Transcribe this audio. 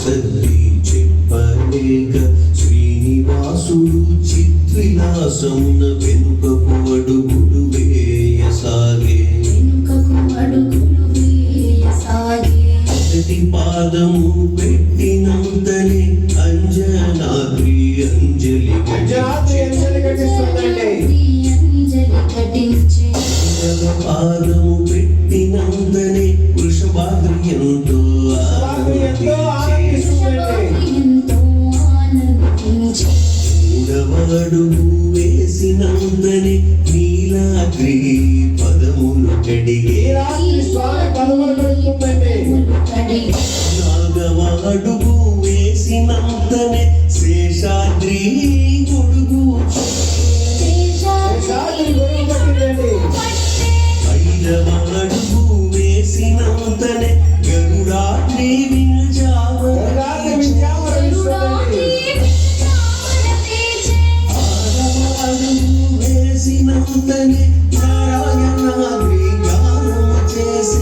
సర్ది చెప్పలేక శ్రీనివాసుడు చిద్విలాసమున వెనుకకు అడుగులు వేయసాగే మొదటి పాదము పెట్టినంతనే అంజనాద్రి అంజలి పాదము పెట్టినంతనే వృషభాద్రి ఎంతో మూడవడుగు వేసినంతనే నీలాద్రి పదములు కడిగే నాగవ అడుగు వేసినంతనే శేషాద్రి గొడుగు ఐదవ అడుగు వేసినంతనే గరుడాద్రి వేసినంతనే నారాయణాద్రి గానము చేసే